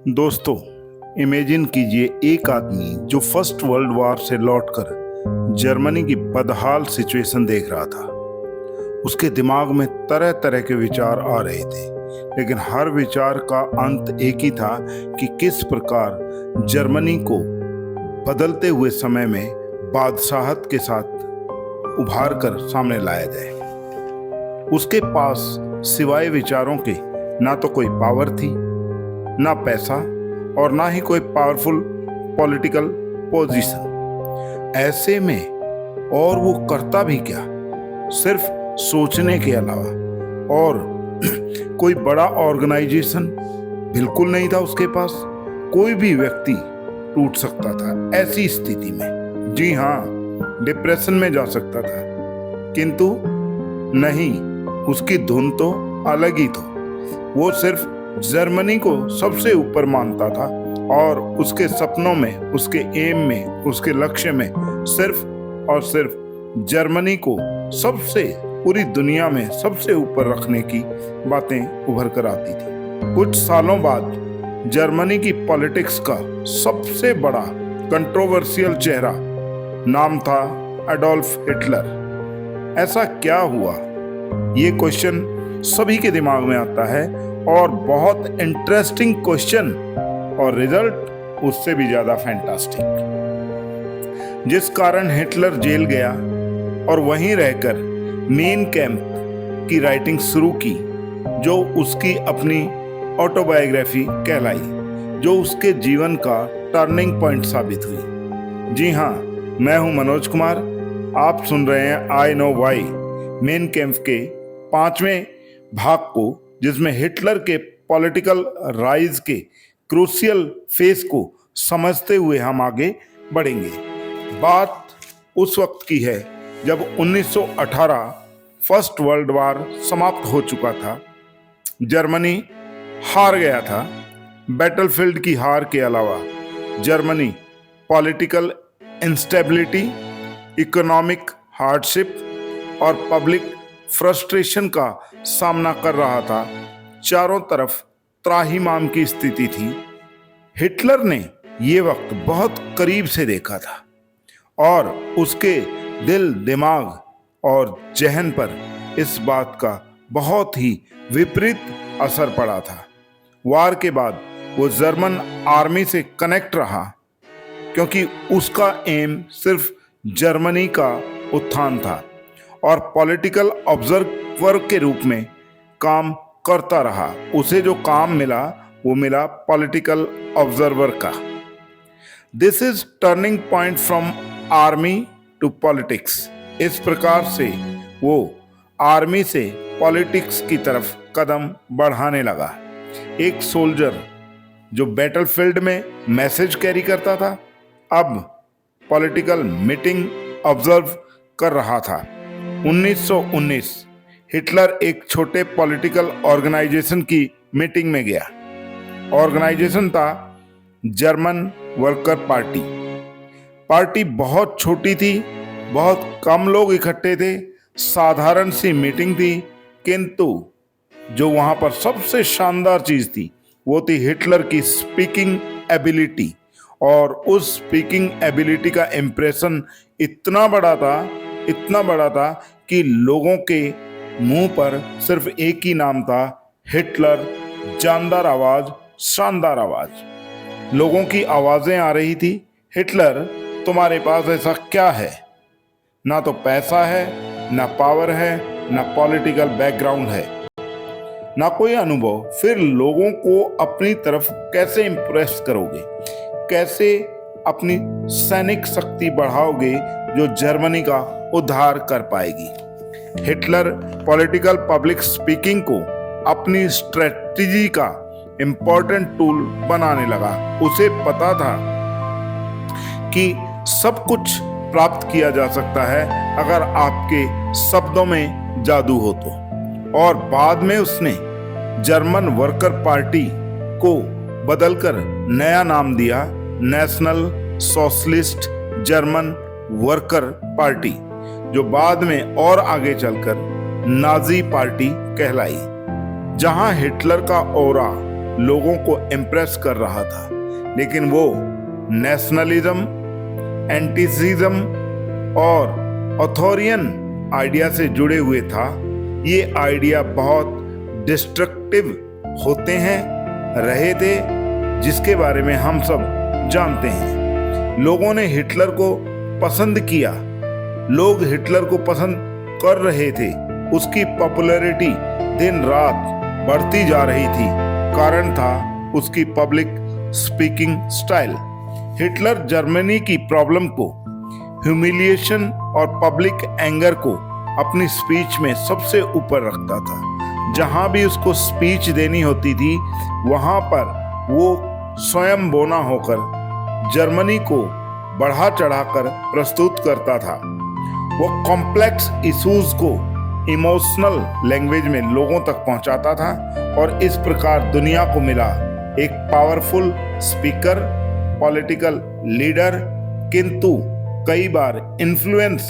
दोस्तों, इमेजिन कीजिए एक आदमी जो फर्स्ट वर्ल्ड वॉर से लौटकर जर्मनी की बदहाल सिचुएशन देख रहा था। उसके दिमाग में तरह तरह के विचार आ रहे थे, लेकिन हर विचार का अंत एक ही था कि किस प्रकार जर्मनी को बदलते हुए समय में बादशाहत के साथ उभार कर सामने लाया जाए। उसके पास सिवाय विचारों के ना तो कोई पावर थी, ना पैसा और ना ही कोई पावरफुल पॉलिटिकल पोजीशन। ऐसे में और वो करता भी क्या, सिर्फ सोचने के अलावा। और कोई बड़ा ऑर्गेनाइजेशन बिल्कुल नहीं था उसके पास। कोई भी व्यक्ति टूट सकता था ऐसी स्थिति में। जी हाँ, डिप्रेशन में जा सकता था, किंतु नहीं, उसकी धुन तो अलग ही थी। वो सिर्फ जर्मनी को सबसे ऊपर मानता था और उसके सपनों में, उसके एम में, उसके लक्ष्य में सिर्फ और सिर्फ जर्मनी को सबसे, पूरी दुनिया में सबसे ऊपर रखने की बातें उभर कर आती थी। कुछ सालों बाद जर्मनी की पॉलिटिक्स का सबसे बड़ा कंट्रोवर्शियल चेहरा नाम था एडोल्फ हिटलर। ऐसा क्या हुआ, ये क्वेश्चन सभी के दिमाग में आता है और बहुत इंटरेस्टिंग क्वेश्चन, और रिजल्ट उससे भी ज्यादा फैंटास्टिक। जिस कारण हिटलर जेल गया और वहीं रहकर मेन कैंप की राइटिंग शुरू की, जो उसकी अपनी ऑटोबायोग्राफी कहलाई, जो उसके जीवन का टर्निंग पॉइंट साबित हुई। जी हाँ, मैं हूं मनोज कुमार। आप सुन रहे हैं I know why, main camp के 5वें भाग को, जिसमें हिटलर के पॉलिटिकल राइज के क्रूशियल फेस को समझते हुए हम आगे बढ़ेंगे। बात उस वक्त की है जब 1918 फर्स्ट वर्ल्ड वॉर समाप्त हो चुका था। जर्मनी हार गया था। बैटलफील्ड की हार के अलावा Germany political instability, economic hardship और पब्लिक फ्रस्ट्रेशन का सामना कर रहा था। चारों तरफ त्राहिमाम की स्थिति थी। हिटलर ने ये वक्त बहुत करीब से देखा था और उसके दिल, दिमाग और जहन पर इस बात का बहुत ही विपरीत असर पड़ा था। वार के बाद वो जर्मन आर्मी से कनेक्ट रहा, क्योंकि उसका एम सिर्फ जर्मनी का उत्थान था और पॉलिटिकल ऑब्जर्वर के रूप में काम करता रहा। उसे जो काम मिला वो मिला पॉलिटिकल ऑब्जर्वर का। This is turning point from army to politics. इस प्रकार से वो आर्मी से पॉलिटिक्स की तरफ कदम बढ़ाने लगा। एक सोल्जर जो बैटलफील्ड में मैसेज कैरी करता था, अब पॉलिटिकल मीटिंग ऑब्जर्व कर रहा था। 1919 हिटलर एक छोटे पॉलिटिकल ऑर्गेनाइजेशन की मीटिंग में गया। ऑर्गेनाइजेशन था जर्मन वर्कर पार्टी। पार्टी बहुत छोटी थी, बहुत कम लोग इकट्ठे थे, साधारण सी मीटिंग थी, किंतु जो वहां पर सबसे शानदार चीज थी वो थी हिटलर की स्पीकिंग एबिलिटी। और उस स्पीकिंग एबिलिटी का इम्प्रेशन इतना बड़ा था कि लोगों के मुंह पर सिर्फ एक ही नाम था, हिटलर। जानदार आवाज, शानदार आवाज। लोगों की आवाजें आ रही थी, हिटलर तुम्हारे पास ऐसा क्या है? ना तो पैसा है, ना पावर है, ना पॉलिटिकल बैकग्राउंड है, ना कोई अनुभव। फिर लोगों को अपनी तरफ कैसे इंप्रेस करोगे? कैसे अपनी सैनिक शक्ति बढ़ाओगे जो जर्मनी का उद्धार कर पाएगी? हिटलर पॉलिटिकल पब्लिक स्पीकिंग को अपनी स्ट्रेटजी का इंपॉर्टेंट टूल बनाने लगा। उसे पता था कि सब कुछ प्राप्त किया जा सकता है अगर आपके शब्दों में जादू हो तो। और बाद में उसने जर्मन वर्कर पार्टी को बदलकर नया नाम दिया, national socialist German worker party, जो बाद में और आगे चलकर नाजी पार्टी कहलाई। जहां हिटलर का ऑरा लोगों को इम्प्रेस कर रहा था, लेकिन वो नेशनलिज्म, एंटीसिज्म और ऑथोरियन आइडिया से जुड़े हुए था। ये आइडिया बहुत डिस्ट्रक्टिव होते हैं रहे थे, जिसके बारे में हम सब जानते हैं। लोगों ने हिटलर को पसंद किया, लोग हिटलर को पसंद कर रहे थे। उसकी पॉपुलैरिटी दिन रात बढ़ती जा रही थी। कारण था उसकी public speaking style. Hitler Germany की प्रॉब्लम को, ह्यूमिलिएशन और पब्लिक एंगर को अपनी स्पीच में सबसे ऊपर रखता था। जहां भी उसको स्पीच देनी होती थी, वहां पर वो स्वयं बोना होकर जर्मनी को बढ़ा चढ़ाकर प्रस्तुत करता था। वो कॉम्प्लेक्स इश्यूज को इमोशनल लैंग्वेज में लोगों तक पहुंचाता था और इस प्रकार दुनिया को मिला एक पावरफुल स्पीकर, पॉलिटिकल लीडर। किंतु कई बार इन्फ्लुएंस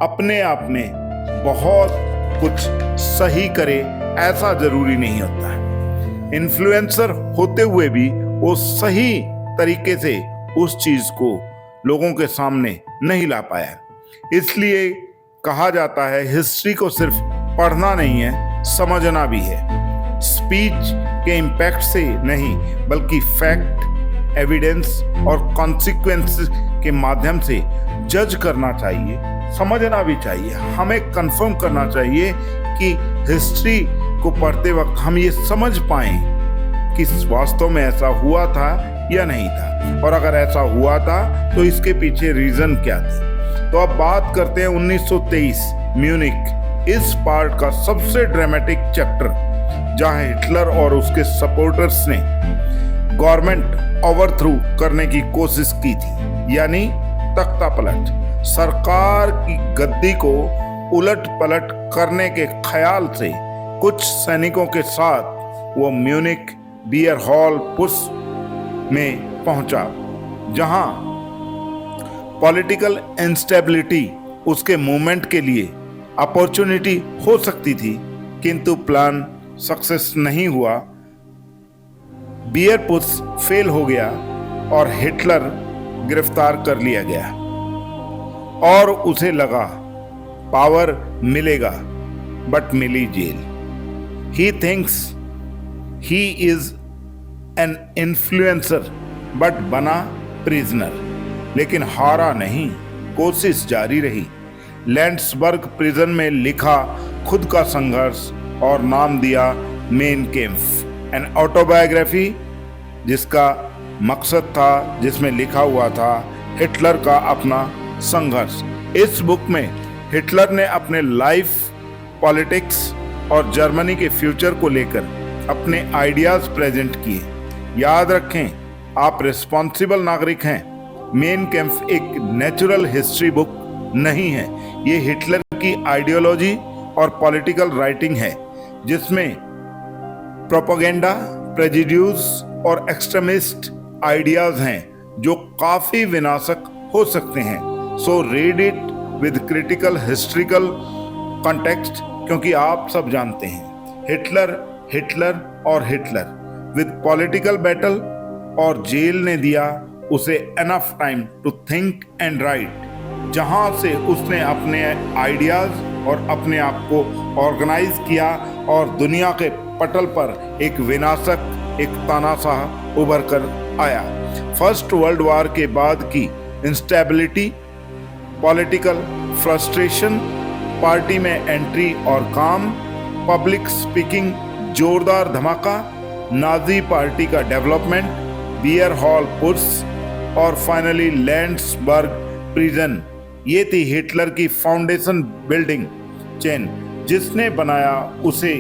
अपने आप में बहुत कुछ सही करे ऐसा जरूरी नहीं होता है। इन्फ्लुएंसर होते हुए भी वो सही तरीके से उस चीज को लोगों के सामने नहीं ला पाया। इसलिए कहा जाता है हिस्ट्री को सिर्फ पढ़ना नहीं है, समझना भी है। स्पीच के इम्पैक्ट से नहीं, बल्कि फैक्ट, एविडेंस और कॉन्सिक्वेंसेस के माध्यम से जज करना चाहिए, समझना भी चाहिए। हमें कंफर्म करना चाहिए कि हिस्ट्री को पढ़ते वक्त हम ये समझ पाएं कि वास्तव में ऐसा हुआ था या नहीं था, और अगर ऐसा हुआ था तो इसके पीछे रीजन क्या थे। तो अब बात करते हैं 1923 म्यूनिक, इस पार्ट का सबसे ड्रामेटिक चैप्टर, जहां हिटलर और उसके सपोर्टर्स ने गवर्नमेंट ओवरथ्रो करने की कोशिश की थी, यानी तख्ता पलट। सरकार की गद्दी को उलट पलट करने के ख्याल से कुछ सैनिकों के साथ वो म्यूनिक बियर हॉल पुस में पहुंचा, जहां पॉलिटिकल इंस्टेबिलिटी उसके मूवमेंट के लिए अपॉर्चुनिटी हो सकती थी, किंतु प्लान सक्सेस नहीं हुआ। बियर पुस फेल हो गया और हिटलर गिरफ्तार कर लिया गया और उसे लगा पावर मिलेगा, बट मिली jail. He thinks he is an influencer, but बना प्रिजनर। लेकिन हारा नहीं, कोशिश जारी रही। लैंड्सबर्ग प्रिजन में लिखा खुद का संघर्ष और नाम दिया मेन कैम्प, एन ऑटोबायोग्राफी, जिसका मकसद था, जिसमें लिखा हुआ था हिटलर का अपना संघर्ष। इस बुक में हिटलर ने अपने लाइफ, पॉलिटिक्स और जर्मनी के फ्यूचर को लेकर अपने आइडियाज प्रेजेंट किए। याद रखें, आप रिस्पॉन्सिबल नागरिक हैं। मेन कैम्प एक नेचुरल हिस्ट्री बुक नहीं है, ये हिटलर की आइडियोलॉजी और पॉलिटिकल राइटिंग है, जिसमें प्रोपेगेंडा, प्रेजुडियूस और एक्सट्रीमिस्ट आइडियाज हैं जो काफी विनाशक हो सकते हैं। So read it with critical historical context, क्योंकि आप सब जानते हैं हिटलर हिटलर और हिटलर विद पॉलिटिकल बैटल, और जेल ने दिया उसे enough time to think and write, जहां से उसने अपने आइडियाज और अपने आप को ऑर्गेनाइज किया और दुनिया के पटल पर एक विनाशक, एक तानाशाह उभर कर आया। फर्स्ट वर्ल्ड वॉर के बाद की इंस्टेबिलिटी, पॉलिटिकल फ्रस्ट्रेशन, पार्टी में एंट्री और काम, पब्लिक स्पीकिंग जोरदार धमाका, नाजी पार्टी का डेवलपमेंट, बियर हॉल पुट्स और फाइनली लैंड्सबर्ग प्रिजन, ये थी हिटलर की फाउंडेशन बिल्डिंग चेन, जिसने बनाया उसे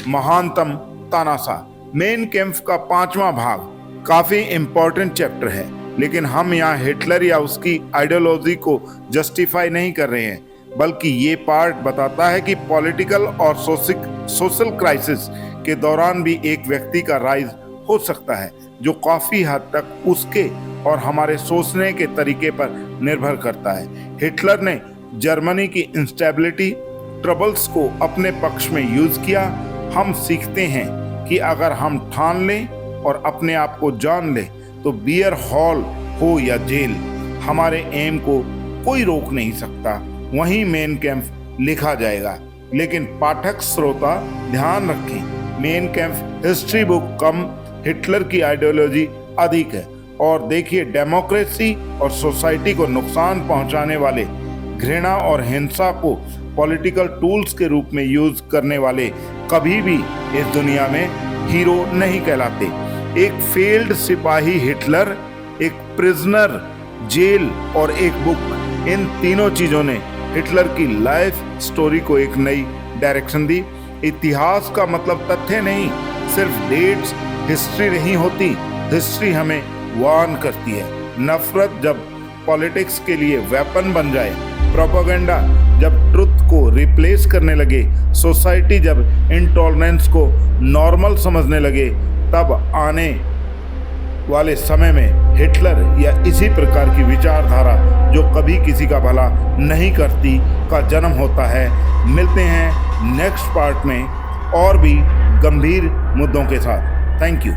महानतम तानाशाह। मेन कैम्प का 5वां भाग काफी इंपॉर्टेंट चैप्टर है, लेकिन हम यहाँ हिटलर या उसकी आइडियोलॉजी को जस्टिफाई नहीं कर रहे हैं, बल्कि ये पार्ट बताता है कि पॉलिटिकल और सोशल क्राइसिस के दौरान भी एक व्यक्ति का राइज हो सकता है, जो काफी हद तक उसके और हमारे सोचने के तरीके पर निर्भर करता है। हिटलर ने जर्मनी की इंस्टेबिलिटी, ट्रबल्स को अपने पक्ष में यूज किया। हम सीखते हैं कि अगर हम ठान लें और अपने आप को जान ले तो बियर हॉल हो या जेल, हमारे एम को कोई रोक नहीं सकता। वहीं मेन कैंप लिखा जाएगा। लेकिन पाठक श्रोता ध्यान रखें, मेन कैंप हिस्ट्री बुक कम हिटलर की आइडियोलॉजी अधिक है। और देखिए, डेमोक्रेसी और सोसाइटी को नुकसान पहुंचाने वाले, घृणा और हिंसा को पॉलिटिकल टूल्स के रूप में यूज करने वाले कभी भी इस दुनिया में हीरो नहीं कहलाते। एक फेल्ड सिपाही हिटलर, एक प्रिजनर जेल और एक बुक, इन तीनों चीजों ने हिटलर की लाइफ स्टोरी को एक नई डायरेक्शन दी। इतिहास का मतलब तथ्य नहीं, सिर्फ डेट्स हिस्ट्री नहीं होती। हिस्ट्री हमें वार्न करती है। नफरत जब पॉलिटिक्स के लिए वेपन बन जाए, प्रोपेगेंडा जब ट्रुथ को रिप्लेस करने लगे, सोसाइटी जब इंटॉलरेंस को नॉर्मल समझने लगे, तब आने वाले समय में हिटलर या इसी प्रकार की विचारधारा जो कभी किसी का भला नहीं करती का जन्म होता है। मिलते हैं नेक्स्ट पार्ट में और भी गंभीर मुद्दों के साथ। Thank you.